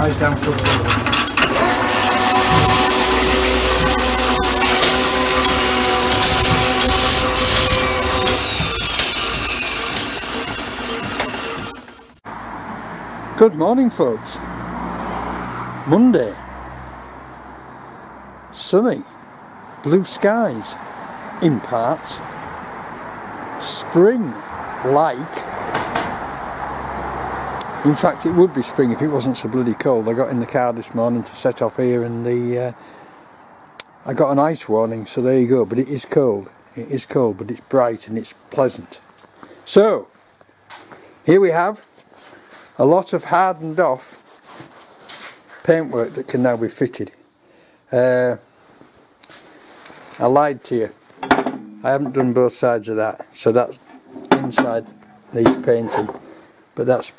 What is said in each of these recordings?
eyes down for the Good morning, folks. Monday. Sunny. Blue skies. In parts. Spring-like. In fact, it would be spring if it wasn't so bloody cold. I got in the car this morning to set off here and I got an ice warning, so there you go. But it is cold. It is cold, but it's bright and it's pleasant. So, here we have a lot of hardened off paintwork that can now be fitted. I lied to you. I haven't done both sides of that, so that's inside needs painting, but that's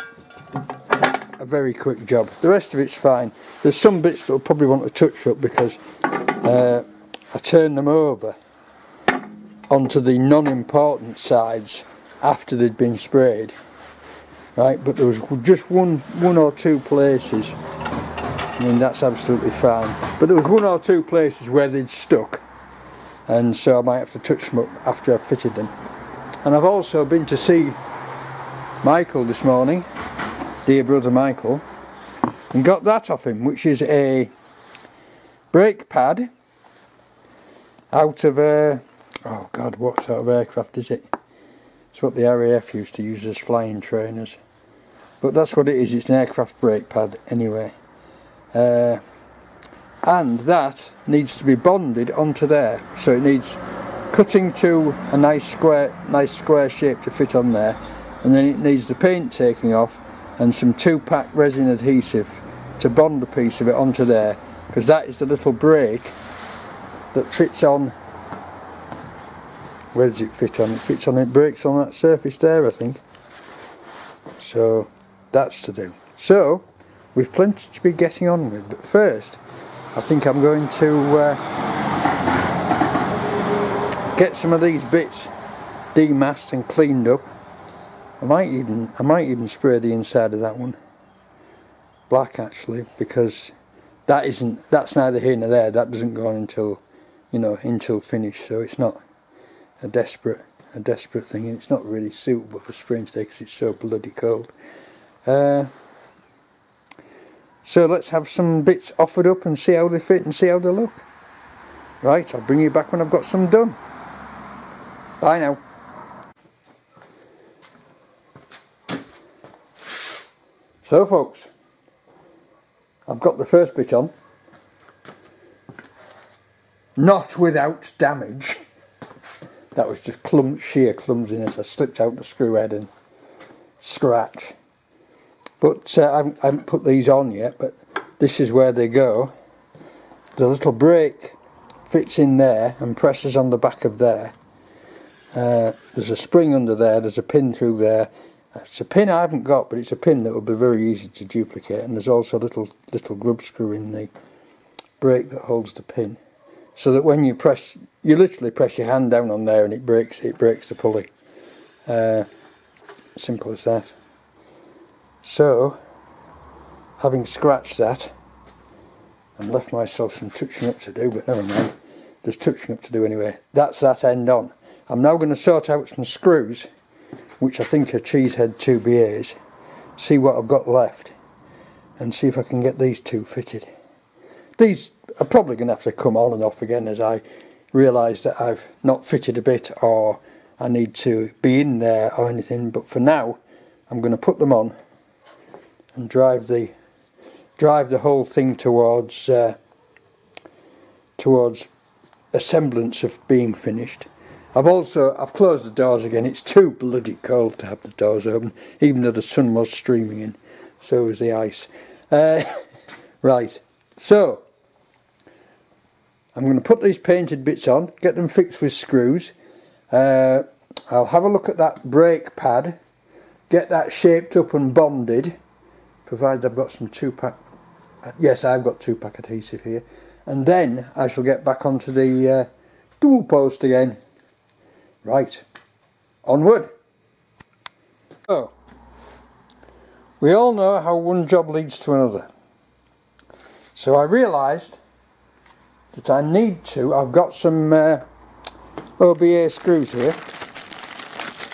a very quick job. The rest of it's fine. There's some bits that will probably want a touch up because I turned them over onto the non-important sides after they'd been sprayed. Right, but there was just one or two places, I mean that's absolutely fine, but there was one or two places where they'd stuck, and so I might have to touch them up after I've fitted them. And I've also been to see Michael this morning, dear brother Michael, and got that off him, which is a brake pad out of a, oh god, what sort of aircraft is it? It's what the RAF used to use as flying trainers. But that's what it is, it's an aircraft brake pad anyway. And that needs to be bonded onto there. So it needs cutting to a nice square shape to fit on there. And then it needs the paint taking off and some 2-pack resin adhesive to bond a piece of it onto there. Because that is the little brake that fits on. Where does it fit on? It fits on, it breaks on that surface there, I think. So that's to do. So we've plenty to be getting on with, but first I think I'm going to get some of these bits demasked and cleaned up. I might even spray the inside of that one black actually, because that's neither here nor there. That doesn't go on until, you know, until finished, so it's not a desperate thing, and it's not really suitable for spring today because it's so bloody cold. So let's have some bits offered up and see how they fit and see how they look. Right, I'll bring you back when I've got some done. Bye now. So folks, I've got the first bit on, not without damage. That was just sheer clumsiness. I slipped out the screw head and scratch. But I haven't put these on yet, but this is where they go. The little brake fits in there and presses on the back of there. There's a spring under there, there's a pin through there. It's a pin I haven't got, but it's a pin that will be very easy to duplicate. And there's also a little grub screw in the brake that holds the pin. So that when you press, you literally press your hand down on there and it breaks the pulley. Simple as that. So, having scratched that and left myself some touching up to do, but never mind, there's touching up to do anyway. That's that end on. I'm now going to sort out some screws, which I think are cheesehead 2BAs, see what I've got left, and see if I can get these two fitted. These are probably going to have to come on and off again as I realise that I've not fitted a bit or I need to be in there or anything, but for now I'm going to put them on and drive the whole thing towards a semblance of being finished. I've closed the doors again. It's too bloody cold to have the doors open, even though the sun was streaming in. So was the ice. Right, so I'm going to put these painted bits on, get them fixed with screws. I'll have a look at that brake pad, get that shaped up and bonded, provided I've got some 2-pack. Yes, I've got 2-pack adhesive here. And then I shall get back onto the dual post again. Right, onward. So, we all know how one job leads to another. So I realised that I need to, I've got some OBA screws here,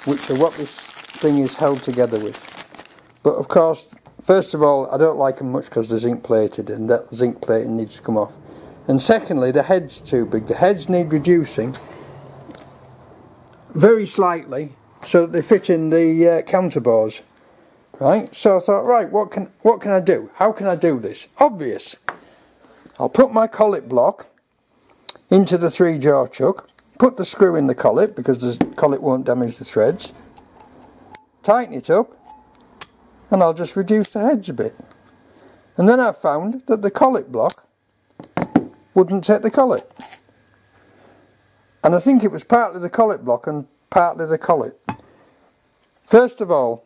which are what this thing is held together with. But of course, first of all, I don't like them much because they're zinc plated, and that zinc plating needs to come off. And secondly, the head's too big. The heads need reducing very slightly so that they fit in the counterbores. Right? So I thought, right, what can I do? How can I do this? Obvious. I'll put my collet block into the 3-jaw chuck, put the screw in the collet because the collet won't damage the threads, tighten it up, and I'll just reduce the heads a bit. And then I found that the collet block wouldn't take the collet. And I think it was partly the collet block and partly the collet. First of all,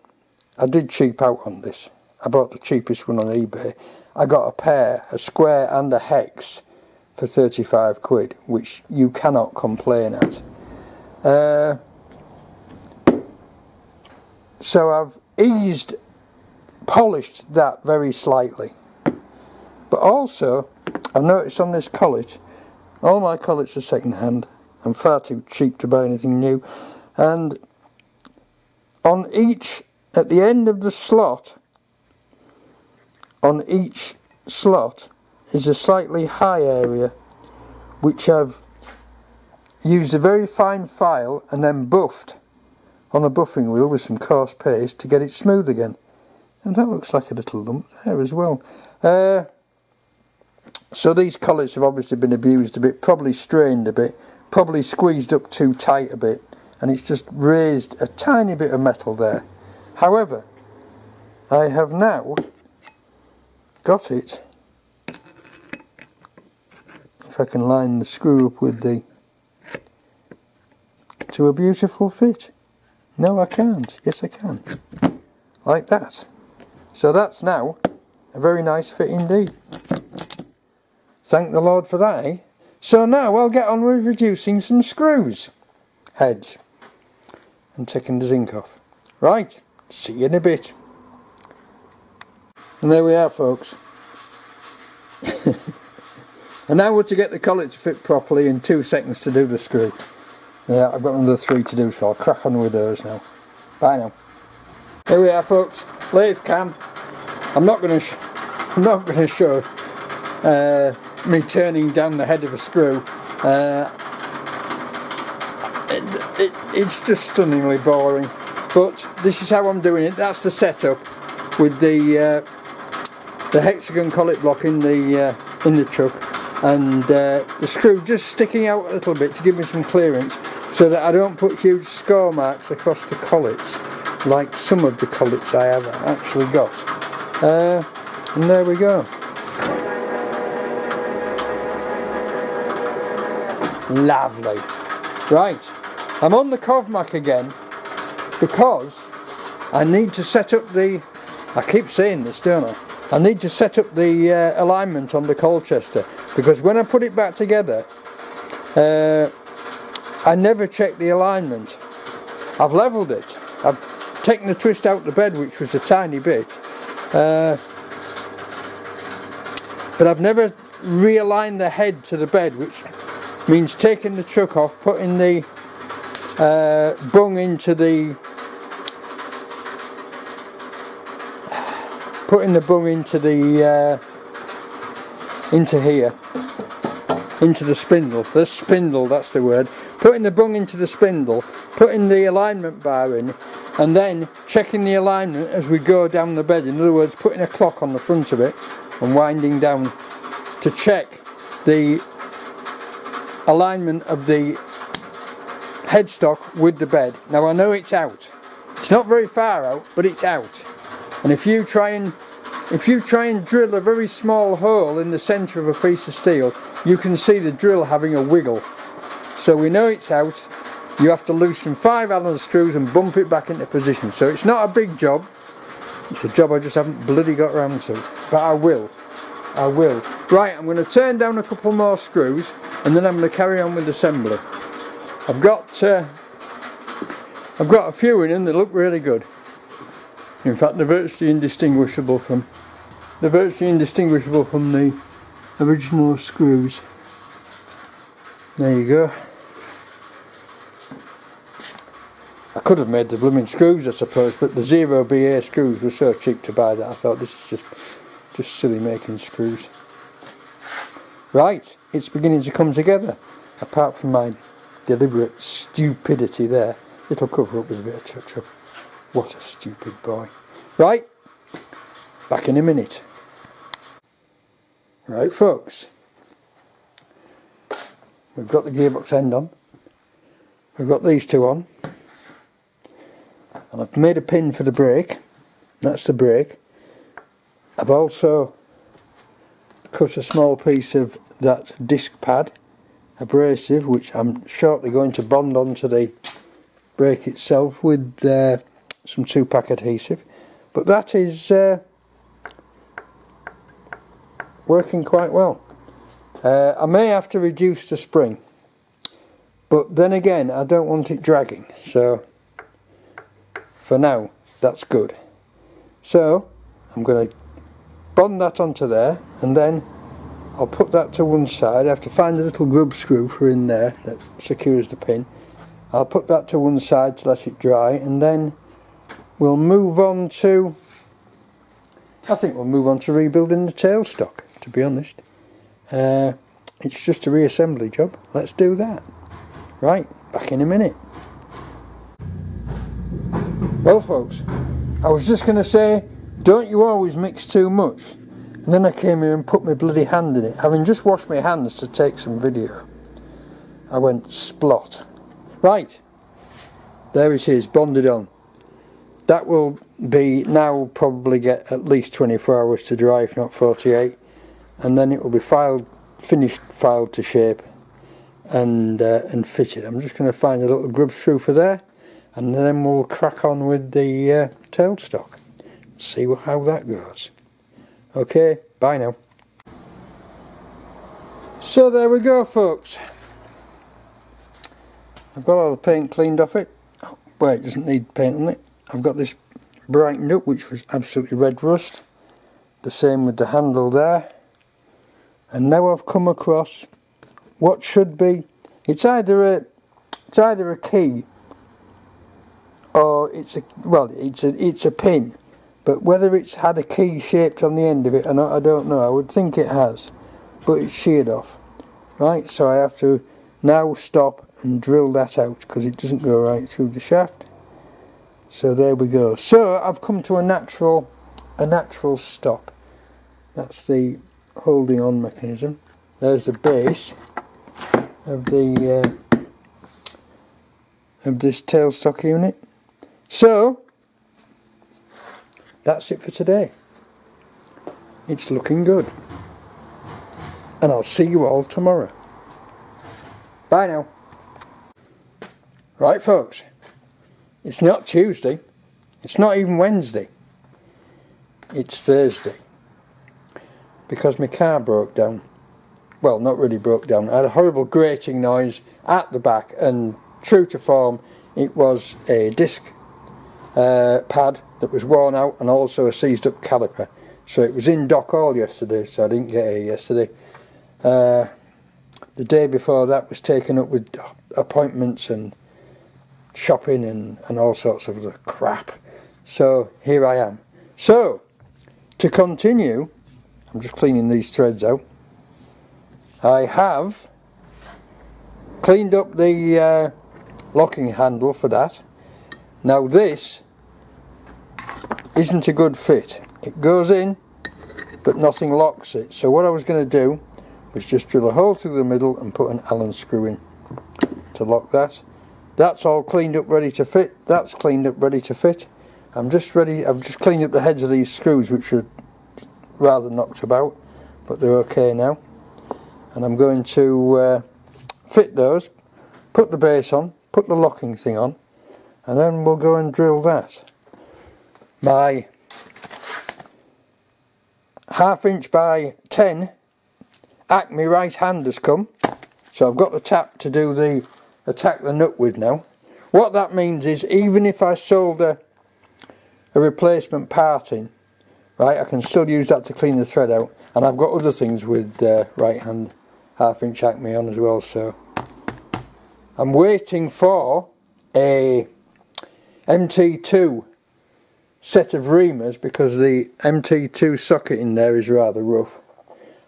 I did cheap out on this. I bought the cheapest one on eBay. I got a pair, a square and a hex, for 35 quid, which you cannot complain at. So I've polished that very slightly. But also, I've noticed on this collet, all my collets are second hand. I'm far too cheap to buy anything new. And on each, at the end of the slot, on each slot is a slightly high area which I've used a very fine file and then buffed on a buffing wheel with some coarse paste to get it smooth again. And that looks like a little lump there as well. So these collets have obviously been abused a bit, probably strained a bit, probably squeezed up too tight a bit, and it's just raised a tiny bit of metal there. However, I have now got it, if I can line the screw up with to a beautiful fit. No, I can't. Yes, I can. Like that. So that's now a very nice fit indeed. Thank the Lord for that, eh? So now I'll get on with reducing some screws, heads, and taking the zinc off. Right, see you in a bit. And there we are, folks. And now we're to get the collet to fit properly in 2 seconds to do the screw. Yeah, I've got another 3 to do, so I'll crack on with those now. Bye now. Here we are, folks. Lathe cam. I'm not going to show me turning down the head of a screw. It's just stunningly boring. But this is how I'm doing it. That's the setup with the hexagon collet block in the chuck, and the screw just sticking out a little bit to give me some clearance, so that I don't put huge score marks across the collets like some of the collets I have actually got. And there we go. Lovely. Right, I'm on the Covmac again because I need to set up the, I keep saying this, don't I? I need to set up the alignment on the Colchester, because when I put it back together, I never checked the alignment. I've levelled it. I've taken the twist out the bed, which was a tiny bit, but I've never realigned the head to the bed, which means taking the chuck off, putting the bung into the into here, into the spindle. The spindle, that's the word. Putting the bung into the spindle, putting the alignment bar in, and then checking the alignment as we go down the bed. In other words, putting a clock on the front of it and winding down to check the alignment of the headstock with the bed. Now I know it's out. It's not very far out, but it's out. And if you try and drill a very small hole in the centre of a piece of steel, you can see the drill having a wiggle. So we know it's out. You have to loosen 5 Allen screws and bump it back into position. So it's not a big job. It's a job I just haven't bloody got around to. But I will. I will. Right, I'm going to turn down a couple more screws and then I'm going to carry on with assembly. I've got a few in them that look really good. In fact, they're virtually indistinguishable from the original screws. There you go. I could have made the blooming screws, I suppose, but the 0BA screws were so cheap to buy that I thought this is just silly making screws. Right, it's beginning to come together. Apart from my deliberate stupidity there, it'll cover up with a bit of touch-up. What a stupid boy. Right, back in a minute. Right folks, we've got the gearbox end on, we've got these two on, and I've made a pin for the brake. That's the brake. I've also cut a small piece of that disc pad abrasive, which I'm shortly going to bond onto the brake itself with some 2-pack adhesive. But that is working quite well. I may have to reduce the spring, but then again I don't want it dragging, so for now that's good. So I'm going to bond that onto there, and then I'll put that to one side. I have to find a little grub screw for in there that secures the pin. I'll put that to one side to let it dry, and then we'll move on to, I think we'll move on to rebuilding the tailstock, to be honest. It's just a reassembly job. Let's do that. Right, back in a minute. Well folks, I was just going to say, don't you always mix too much? And then I came here and put my bloody hand in it. Having just washed my hands to take some video, I went splot. Right, there it is, bonded on. That will be now probably get at least 24 hours to dry, if not 48. And then it will be finished filed to shape and fitted. I'm just going to find a little grub screw for there, and then we'll crack on with the tailstock. See how that goes. Okay, bye now. So there we go folks. I've got all the paint cleaned off it. Well, it doesn't need paint on it. I've got this brightened up, which was absolutely red rust. The same with the handle there. And now I've come across what should be, it's either a key or it's a pin. But whether it's had a key shaped on the end of it or not, I don't know. I would think it has, but it's sheared off. Right, so I have to now stop and drill that out because it doesn't go right through the shaft. So there we go. So I've come to a natural stop. That's the holding on mechanism. There's the base of the of this tailstock unit. So that's it for today. It's looking good. And I'll see you all tomorrow. Bye now. Right folks, it's not Tuesday, it's not even Wednesday, it's Thursday. Because my car broke down. Well, not really broke down. I had a horrible grating noise at the back, and true to form, it was a disc pad that was worn out and also a seized up caliper. So it was in dock all yesterday, so I didn't get here yesterday. The day before that was taken up with appointments and shopping and all sorts of other crap. So here I am. So, to continue, I'm just cleaning these threads out. I have cleaned up the locking handle for that. Now this isn't a good fit. It goes in, but nothing locks it. So what I was going to do was just drill a hole through the middle and put an Allen screw in to lock that. That's all cleaned up, ready to fit. That's cleaned up, ready to fit. I've just cleaned up the heads of these screws, which are rather knocked about, but they're okay now. And I'm going to fit those, put the base on, put the locking thing on, and then we'll go and drill that. My 1/2 inch by 10 Acme right hand has come, so I've got the tap to do the attack the nut with now. What that means is, even if I solder a replacement part in, Right, I can still use that to clean the thread out, and I've got other things with right hand 1/2 inch acme on as well, so I'm waiting for a MT2 set of reamers because the MT2 socket in there is rather rough,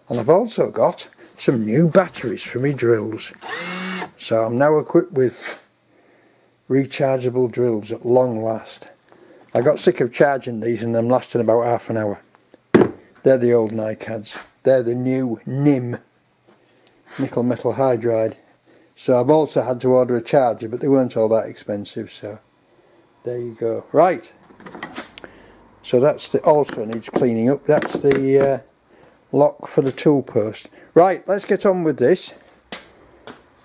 and I've also got some new batteries for my drills, so I'm now equipped with rechargeable drills at long last. I got sick of charging these and them lasting about half an hour. They're the old NiCads. They're the new NIM, nickel metal hydride. So I've also had to order a charger, but they weren't all that expensive, so there you go. Right, so that's the, also needs cleaning up. That's the lock for the tool post. Right, let's get on with this.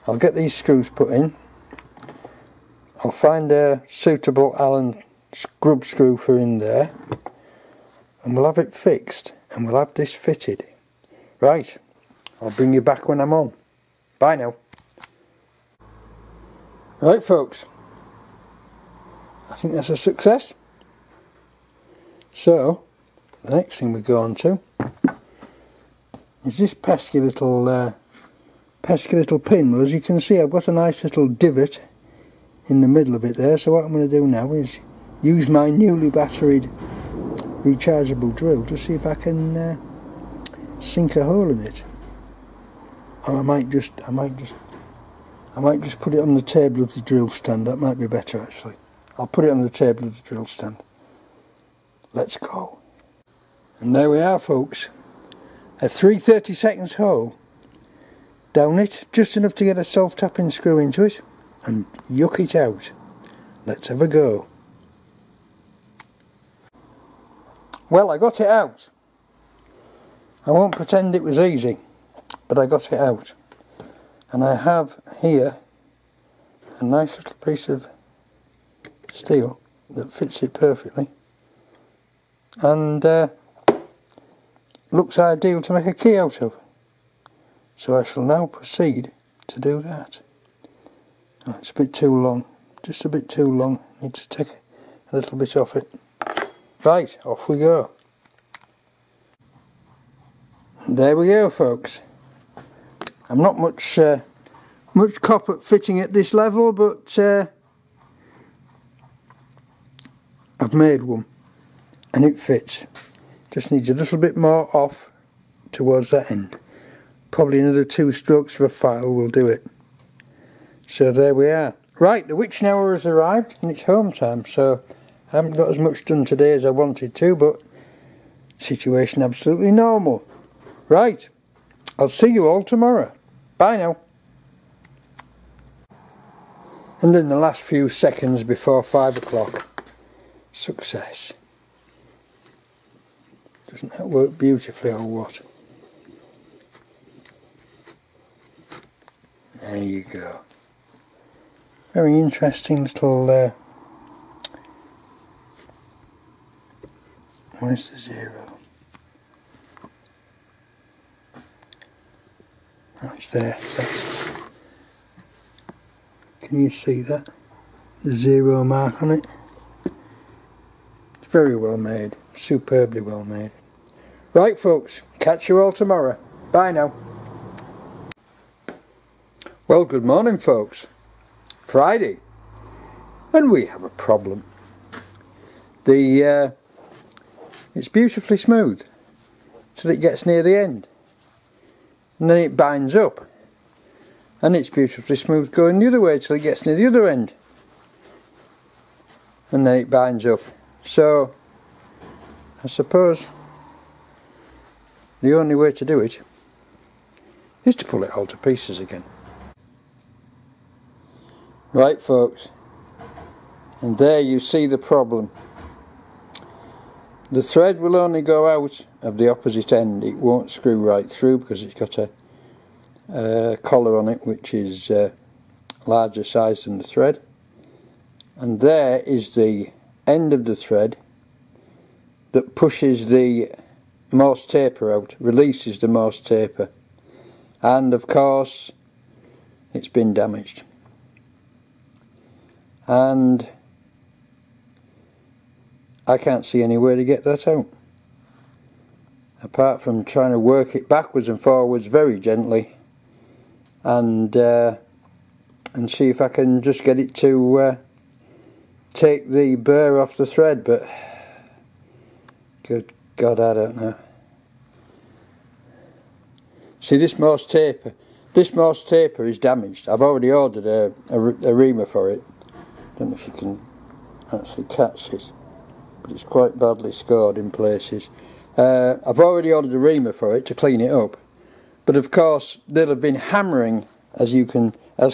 I'll get these screws put in. I'll find a suitable Allen grub screw for in there, and we'll have it fixed, and we'll have this fitted. Right, I'll bring you back when I'm on. Bye now. Right folks, I think that's a success. So the next thing we go on to is this pesky little pin. Well, as you can see, I've got a nice little divot in the middle of it there, so what I'm going to do now is use my newly batteried rechargeable drill to see if I can sink a hole in it. Or I might just put it on the table of the drill stand. That might be better actually. I'll put it on the table of the drill stand. Let's go. And there we are folks. A 3/32 hole. Down it, just enough to get a self-tapping screw into it, and yuck it out. Let's have a go. Well, I got it out. I won't pretend it was easy, but I got it out. And I have here a nice little piece of steel that fits it perfectly, and looks ideal to make a key out of. So I shall now proceed to do that. Oh, it's a bit too long, just a bit too long. Need to take a little bit off it. Right, off we go. And there we go folks. I'm not much cop at fitting at this level, but I've made one and it fits. Just needs a little bit more off towards that end. Probably another 2 strokes of a file will do it. So there we are. Right, the witching hour has arrived and it's home time, so I haven't got as much done today as I wanted to, but situation absolutely normal. Right, I'll see you all tomorrow. Bye now. And in the last few seconds before 5 o'clock, success. Doesn't that work beautifully or what? There you go. Very interesting little where's the 0? Oh, it's there. Can you see that? The 0 mark on it. It's very well made. Superbly well made. Right folks, catch you all tomorrow. Bye now. Well, good morning folks. Friday, and we have a problem. It's beautifully smooth till it gets near the end, and then it binds up, and it's beautifully smooth going the other way till it gets near the other end, and then it binds up. So I suppose the only way to do it is to pull it all to pieces again. Right folks, and there you see the problem. The thread will only go out of the opposite end. It won't screw right through because it's got a collar on it which is larger size than the thread. And there is the end of the thread that pushes the Morse taper out, releases the Morse taper, and of course it's been damaged. And I can't see any way to get that out. apart from trying to work it backwards and forwards very gently, and see if I can just get it to take the burr off the thread, but good God, I don't know. See, this Morse taper is damaged. I've already ordered a reamer for it. I don't know if you can actually catch it, but it's quite badly scored in places. I've already ordered a reamer for it to clean it up, but of course they'll have been hammering, as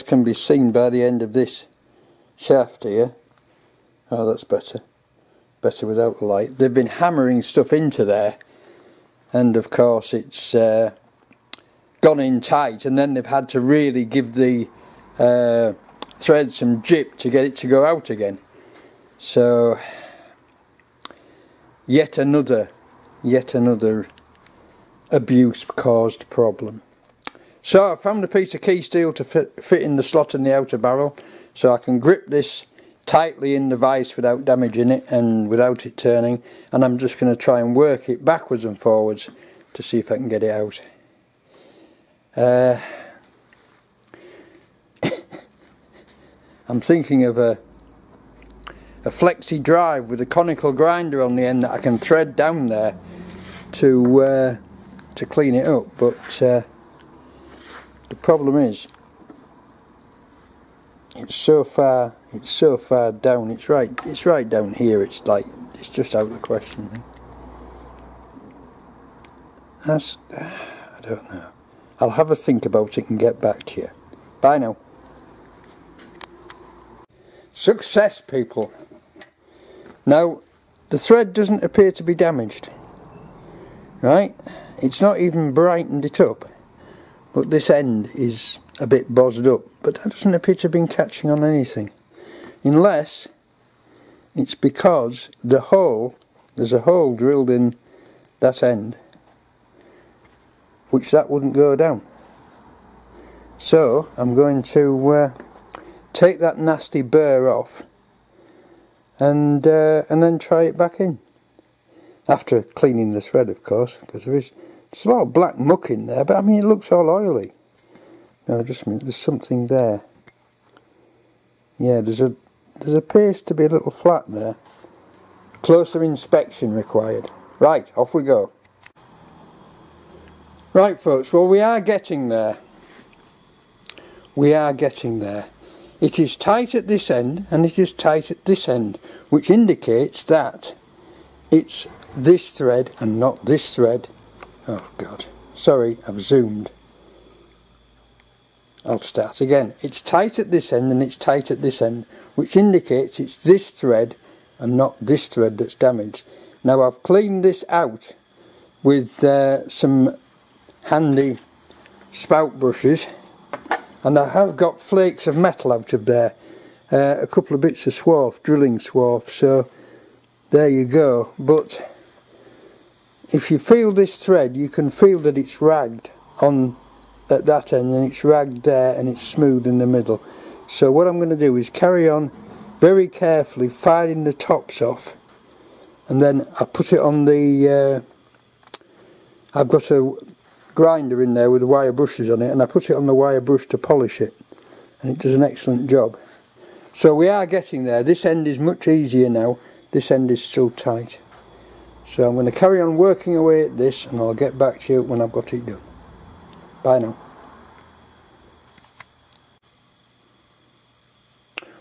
can be seen by the end of this shaft here. Oh, that's better without the light. They've been hammering stuff into there, and of course it's gone in tight, and then they've had to really give the thread some jip to get it to go out again. So yet another abuse caused problem. So I found a piece of key steel to fit in the slot in the outer barrel, so I can grip this tightly in the vise without damaging it and without it turning, and I'm just going to try and work it backwards and forwards to see if I can get it out. I'm thinking of a flexi drive with a conical grinder on the end that I can thread down there to clean it up, but the problem is it's so far down. It's right down here. It's just out of the question. I don't know. I'll have a think about it and get back to you. Bye now. Success, people. Now, the thread doesn't appear to be damaged. Right? It's not even brightened it up. But this end is a bit bozzed up. But that doesn't appear to have been catching on anything. Unless it's because there's a hole drilled in that end, which that wouldn't go down. So I'm going to take that nasty burr off and then try it back in, after cleaning the thread, of course, because there's a lot of black muck in there, but I mean it looks all oily. No, just a minute, there's something there. Yeah, there appears to be a little flat there. Closer inspection required. Right, off we go. Right folks, well we are getting there. We are getting there. It is tight at this end and it is tight at this end, which indicates that it's this thread and not this thread. Oh God, sorry, I've zoomed. I'll start again. It's tight at this end and it's tight at this end, which indicates it's this thread and not this thread that's damaged. Now I've cleaned this out with some handy spout brushes, and I have got flakes of metal out of there, a couple of bits of swarf, drilling swarf, so there you go. But if you feel this thread, you can feel that it's ragged on at that end, and it's ragged there, and it's smooth in the middle. So what I'm going to do is carry on very carefully filing the tops off, and then I put it on the I've got a grinder in there with the wire brushes on it, and I put it on the wire brush to polish it, and it does an excellent job. So we are getting there. This end is much easier now. This end is still tight. So I'm going to carry on working away at this, and I'll get back to you when I've got it done. Bye now.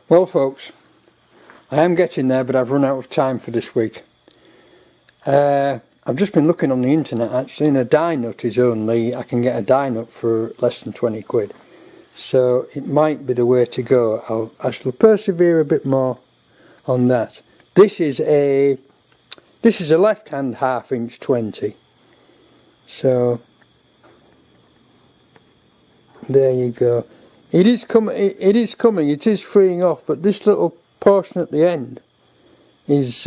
Well folks, I am getting there, but I've run out of time for this week. I've just been looking on the internet actually, and a die nut is only, I can get a die nut for less than 20 quid. So it might be the way to go. I shall persevere a bit more on that. This is a left hand 1/2 inch 20. So there you go. It is coming, it is freeing off, but this little portion at the end is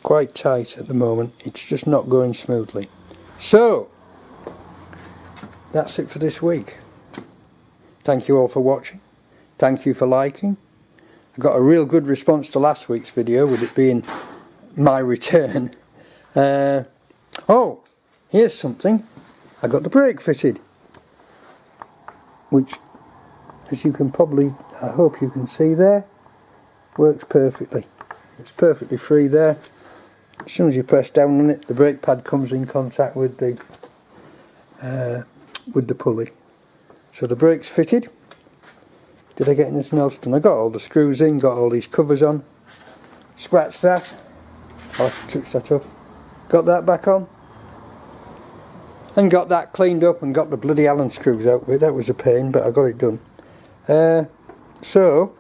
quite tight at the moment. It's just not going smoothly. So that's it for this week. Thank you all for watching. Thank you for liking. I got a real good response to last week's video, with it being my return. Oh, here's something. I got the brake fitted, which, as you can probably, I hope you can see there, works perfectly. It's perfectly free there. As soon as you press down on it, the brake pad comes in contact with the pulley. So the brake's fitted. Did I get anything else done? I got all the screws in, got all these covers on. Scratched that. I'll touch that up. Got that back on. And got that cleaned up and got the bloody Allen screws out with. That was a pain, but I got it done. So,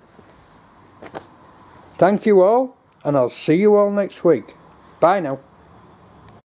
thank you all, and I'll see you all next week. Bye now.